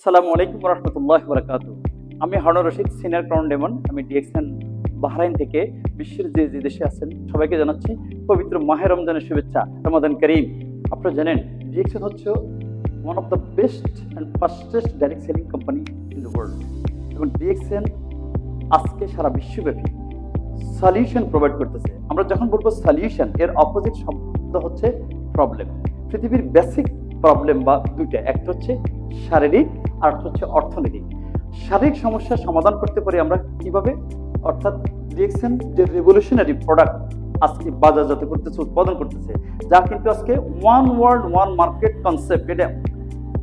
আসসালামু আলাইকুম রহমতুল্লাহ বারাকাতু। আমি হারুন রশিদ, সিনিয়র ক্রাউন ডেমন। আমি ডিএক্সএন বাহরাইন থেকে বিশ্বের যে যে দেশে আছেন সবাইকে জানাচ্ছি পবিত্র মাহে রমজানের শুভেচ্ছা, রমাদান করিম। আপনারা জানেন ডিএক্সএন হচ্ছে one of the best and fastest direct selling company in the world. এবং ডিএক্সএন আজকে সারা বিশ্বব্যাপী সলিউশন প্রোভাইড করতেছে। আমরা যখন বলবো সলিউশন, এর অপোজিট শব্দ হচ্ছে প্রবলেম। পৃথিবীর বেসিক প্রবলেম বা দুইটা, একটা হচ্ছে শারীরিক আর একটা হচ্ছে অর্থনৈতিক। শারীরিক সমস্যার সমাধান করতে পারি আমরা কিভাবে? অর্থাৎ ডিএক্সএন যে রেভলিউশনারি প্রোডাক্ট আজকে বাজারজাত করতেছে, উৎপাদন করতেছে, যা কিন্তু আজকে one world one market concept, এটা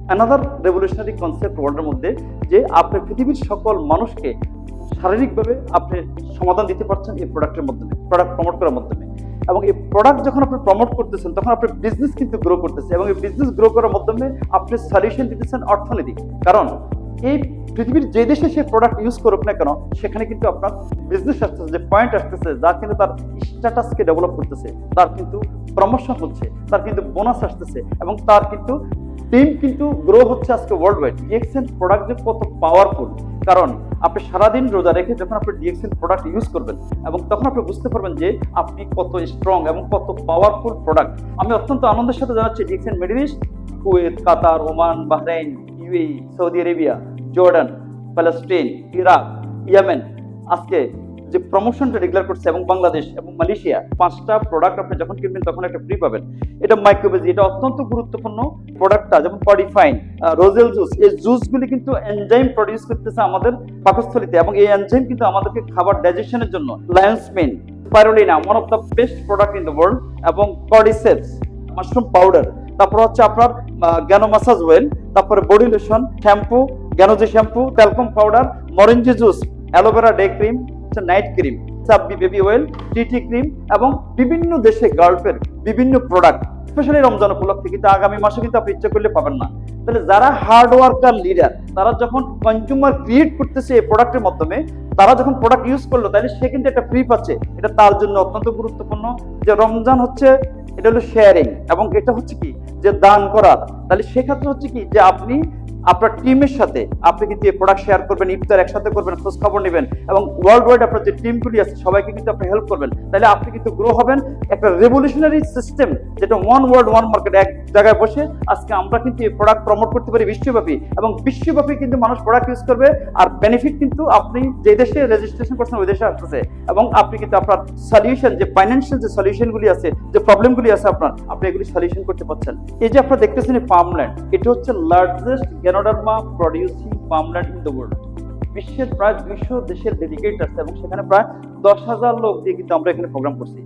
অ্যানাদার রেভলিউশনারি কনসেপ্ট ওয়ার্ল্ডের মধ্যে, যে আপনি পৃথিবীর সকল মানুষকে শারীরিকভাবে আপনি সমাধান দিতে পারছেন এই প্রোডাক্টের মাধ্যমে, প্রোডাক্ট প্রমোট করার মাধ্যমে। এবং এই প্রোডাক্ট যখন আপনি প্রমোট করতেছেন তখন আপনার বিজনেস কিন্তু গ্রো করতেছে, এবং এই বিজনেস গ্রো করার মাধ্যমে আপনি সলিউশন দিতেছেন অর্থনৈতিক। কারণ এই পৃথিবীর যে দেশে সে প্রোডাক্ট ইউজ করুক না কেন, সেখানে কিন্তু আপনার বিজনেস আসতেছে, যে পয়েন্ট আসতেছে, যা কিন্তু তার স্ট্যাটাসকে ডেভেলপ করতেছে, তার কিন্তু প্রমোশন হচ্ছে, তার কিন্তু বোনাস আসতেছে, এবং তার কিন্তু টিম কিন্তু গ্রো হচ্ছে আজকে ওয়ার্ল্ড ওয়াইড। ডিএক্সএন প্রোডাক্ট যে কত পাওয়ারফুল, কারণ আপনি সারাদিন রোজা রেখে যখন আপনি ডিএক্সএন প্রোডাক্ট ইউজ করবেন, এবং তখন আপনি বুঝতে পারবেন যে আপনি কত স্ট্রং এবং কত পাওয়ারফুল প্রোডাক্ট। আমি অত্যন্ত আনন্দের সাথে জানাচ্ছি DXN Middle East, Kuwait, Qatar, Oman, Bahrain, UAE, Saudi Arabia, Jordan, Palestine, Iraq, Yemen আজকে যে প্রমোশনটা ডিক্লেয়ার করছে, এবং বাংলাদেশ এবং মালয়েশিয়া, 5টা প্রোডাক্ট আপনি যখন কিনবেন তখন একটা ফ্রি পাবেন। এটা মাইক্রোবেজি, এটা অত্যন্ত গুরুত্বপূর্ণ প্রোডাক্টটা। যেমন কডিফাইন, রোজেল জুস, এই জুসগুলি কিন্তু এনজাইম প্রডিউস করতেছে আমাদের পাকস্থলীতে, এবং এই এনজাইম কিন্তু আমাদেরকে খাবার ডাইজেশনের জন্য। Lion's mane, spirulina, one of the best product in the world, এবং কর্ডিসেপস মাশরুম পাউডার, তারপর হচ্ছে আপনার গ্যানো মাসাজ ওয়েল, তারপরে body lotion, shampoo, Ganozhi shampoo, talcum powder, Morinzhi juice, aloe vera day cream, night cream, সাব্বি baby oil, TT cream, এবং বিভিন্ন দেশে গার্লফের বিভিন্ন প্রোডাক্ট, স্পেশালি রমজান উপলক্ষে। কিন্তু আগামী মাসে কিন্তু আপনি ইচ্ছা করলে পাবেন না। তাহলে যারা হার্ড ওয়ার্কার লিডার, তারা যখন কনজিউমার ক্রিয়েট করতেছে এই প্রোডাক্টের মাধ্যমে, তারা যখন প্রোডাক্ট ইউজ করলো, তাহলে সে কিন্তু একটা ফ্রি পাচ্ছে। এটা তার জন্য অত্যন্ত গুরুত্বপূর্ণ যে রমজান হচ্ছে, এটা হলো শেয়ারিং, এবং এটা হচ্ছে কি যে দান করার। তাহলে সেক্ষেত্রে হচ্ছে কি যে আপনি আপনার টিমের সাথে আপনি কিন্তু এই প্রোডাক্ট শেয়ার করবেন, ইফতার একসাথে করবেন, খোঁজ খবর নেবেন, এবং ওয়ার্ল্ড ওয়াইড আপনার যে টিমগুলি আছে সবাইকে কিন্তু আপনি হেল্প করবেন। তাহলে আপনি কিন্তু গ্রো হবেন। একটা রেভলিউশনারি সিস্টেম, যেটা ওয়ান ওয়ার্ল্ড ওয়ান মার্কেট, এক জায়গায় বসে আজকে আমরা কিন্তু এই প্রোডাক্ট প্রমোট করতে পারি বিশ্বব্যাপী, এবং বিশ্বব্যাপী কিন্তু মানুষ প্রোডাক্ট ইউজ করবে। আর বেনিফিট কিন্তু আপনি যে দেশে রেজিস্ট্রেশন করছেন ওই দেশে আসতেছে, এবং আপনি কিন্তু আপনার সলিউশন, যে ফাইন্যান্সিয়াল যে সলিউশনগুলি আছে, যে প্রবলেমগুলি আছে আপনি এগুলি সলিউশন করতে পারছেন। এই যে আপনারা দেখতেছেন এই পামল্যান্ড, এটা হচ্ছে largest Ganoderma producing Palmland in the world. বিশ্বের প্রায় 200 দেশের ডেডিকেট আছে, এবং সেখানে প্রায় 10,000 লোক দিয়ে কিন্তু আমরা এখানে প্রোগ্রাম করছি।